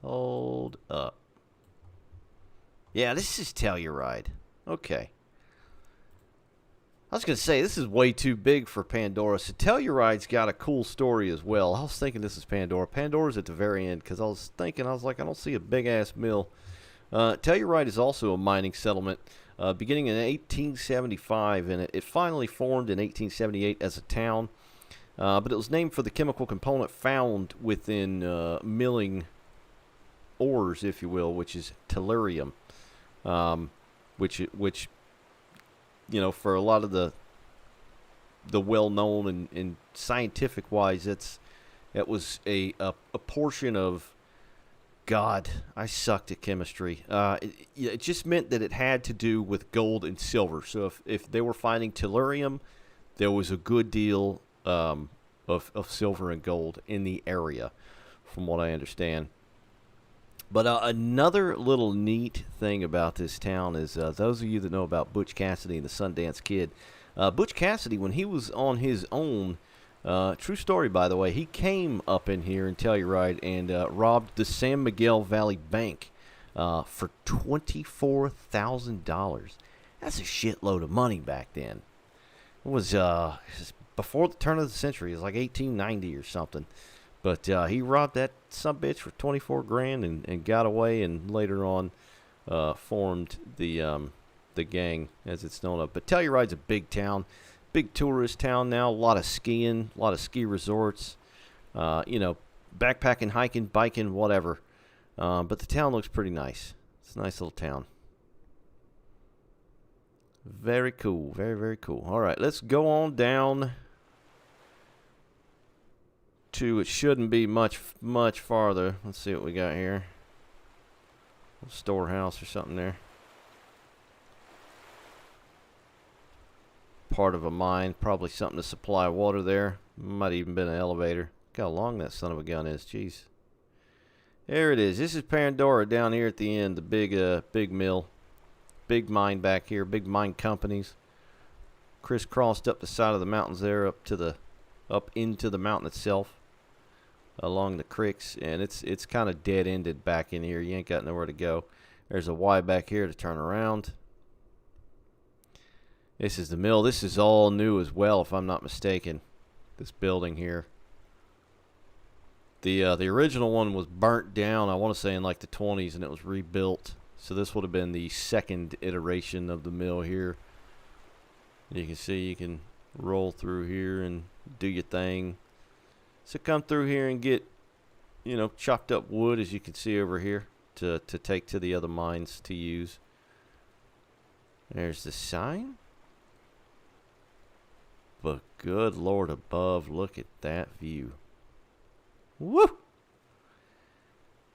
Hold up. Yeah, this is Telluride. Okay. I was going to say, this is way too big for Pandora. So Telluride's got a cool story as well. I was thinking this is Pandora. Pandora's at the very end because I was like, I don't see a big-ass mill. Telluride is also a mining settlement beginning in 1875, and it finally formed in 1878 as a town. But it was named for the chemical component found within milling ores, if you will, which is tellurium, which you know, for a lot of the well-known and scientific-wise, it was a portion of, God, I sucked at chemistry. It just meant that it had to do with gold and silver. So if they were finding tellurium, there was a good deal of silver and gold in the area, from what I understand. But another little neat thing about this town is those of you that know about Butch Cassidy and the Sundance Kid. Butch Cassidy, when he was on his own, true story by the way, he came up in here in Telluride and robbed the San Miguel Valley Bank for $24,000. That's a shitload of money back then. It was before the turn of the century. It was like 1890 or something. But he robbed that sumbitch for 24 grand and got away, and later on formed the gang as it's known of. But Telluride's a big town, big tourist town now. A lot of skiing, a lot of ski resorts. You know, backpacking, hiking, biking, whatever. But the town looks pretty nice. It's a nice little town. Very cool, very, very cool. All right, let's go on down to, it shouldn't be much farther. Let's see what we got here. A storehouse or something there. Part of a mine, probably something to supply water there. Might even been an elevator. Look how long that son of a gun is. Jeez. There it is. This is Pandora down here at the end. The big mill, big mine back here. Big mine companies crisscrossed up the side of the mountains there, up into the mountain itself, along the creeks, and it's kind of dead-ended back in here. You ain't got nowhere to go. There's a Y back here to turn around. This is the mill. This is all new as well, if I'm not mistaken. This building here. The original one was burnt down, I want to say in like the 20s, and it was rebuilt. So this would have been the second iteration of the mill here. You can see you can roll through here and do your thing. So come through here and get, you know, chopped up wood, as you can see over here, to take to the other mines to use. There's the sign. But good Lord above, look at that view. Woo!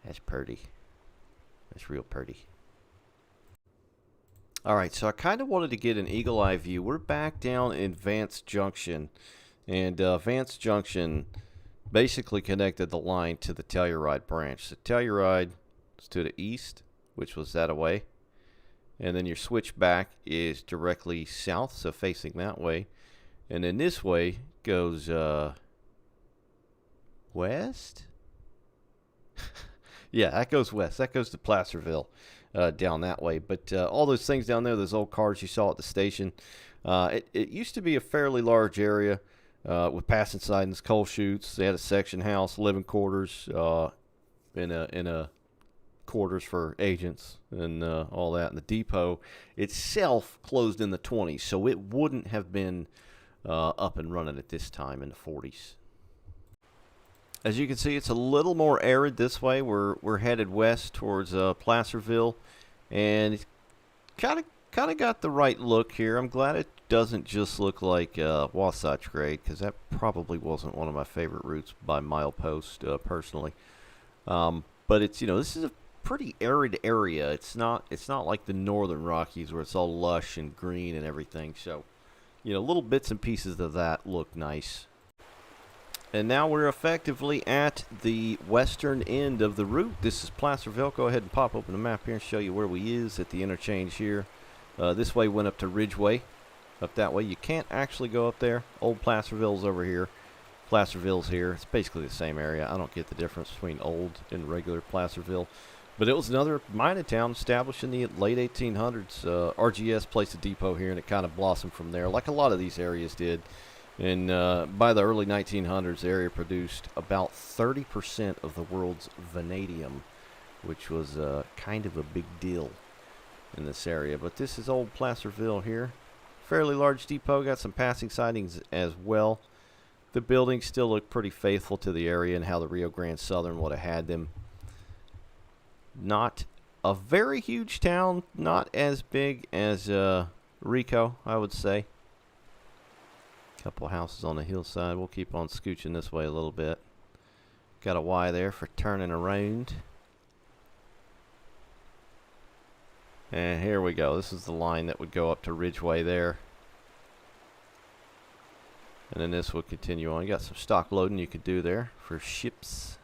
That's pretty. That's real pretty. Alright, so I kind of wanted to get an eagle eye view. We're back down in Vance Junction. And Vance Junction basically connected the line to the Telluride branch. So Telluride is to the east, which was that away. And then your switchback is directly south, so facing that way. And then this way goes west? Yeah, that goes west. That goes to Placerville down that way. But all those things down there, those old cars you saw at the station, it used to be a fairly large area with passing sidings, coal chutes. They had a section house, living quarters, in a quarters for agents and all that. And the depot itself closed in the 20s, so it wouldn't have been up and running at this time in the 40s. As you can see, it's a little more arid this way. We're headed west towards Placerville, and it's kind of got the right look here. I'm glad it doesn't just look like Wasatch Grade, because that probably wasn't one of my favorite routes by Milepost personally. But it's, you know, this is a pretty arid area. It's not like the northern Rockies where it's all lush and green and everything. So, you know, little bits and pieces of that look nice. And now we're effectively at the western end of the route. This is Placerville. Go ahead and pop open the map here and show you where we is at the interchange here. This way went up to Ridgeway. Up that way. You can't actually go up there. Old Placerville's over here. Placerville's here. It's basically the same area. I don't get the difference between old and regular Placerville. But it was another mining town established in the late 1800s. RGS placed a depot here, and it kind of blossomed from there, like a lot of these areas did. And by the early 1900s, the area produced about 30% of the world's vanadium, which was kind of a big deal in this area. But this is old Placerville here. Fairly large depot, got some passing sightings as well. The buildings still look pretty faithful to the area and how the Rio Grande Southern would have had them. Not a very huge town, not as big as Rico, I would say. Couple houses on the hillside. We'll keep on scooching this way a little bit. Got a Y there for turning around. And here we go. This is the line that would go up to Ridgeway there. And then this will continue on. You got some stock loading you could do there for ships.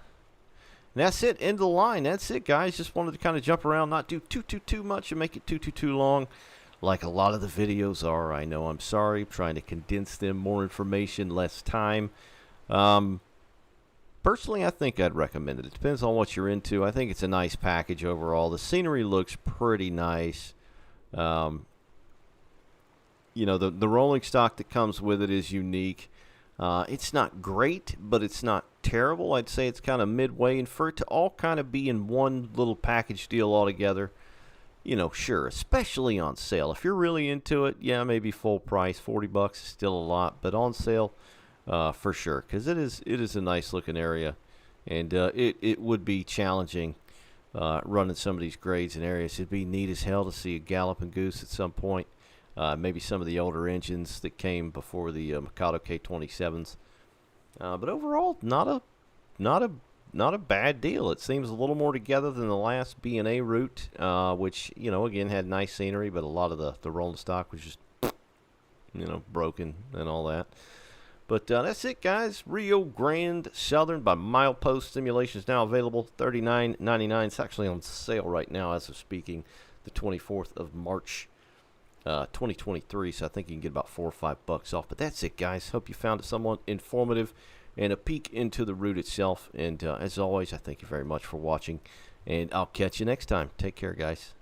And that's it. End of the line. That's it, guys. Just wanted to kind of jump around, not do too much and make it too long, like a lot of the videos are. I know. I'm sorry. I'm trying to condense them. More information, less time. Personally, I think I'd recommend it. It depends on what you're into. I think it's a nice package overall. The scenery looks pretty nice. You know, the rolling stock that comes with it is unique. It's not great, but it's not terrible. I'd say it's kind of midway. And for it to all kind of be in one little package deal altogether, you know, sure, especially on sale. If you're really into it, yeah, maybe full price, $40 is still a lot, but on sale, for sure, because it is a nice looking area, and it would be challenging running some of these grades and areas. It'd be neat as hell to see a Galloping Goose at some point. Maybe some of the older engines that came before the Mikado K27s. But overall, not a bad deal. It seems a little more together than the last B&A route, which, you know, again had nice scenery, but a lot of the rolling stock was just, you know, broken and all that. But that's it, guys. Rio Grande Southern by Milepost Simulations, now available, $39.99. It's actually on sale right now as of speaking, the 24th of March. 2023, so I think you can get about $4 or $5 off. But that's it, guys. Hope you found it somewhat informative and a peek into the route itself. And as always, I thank you very much for watching, and I'll catch you next time. Take care, guys.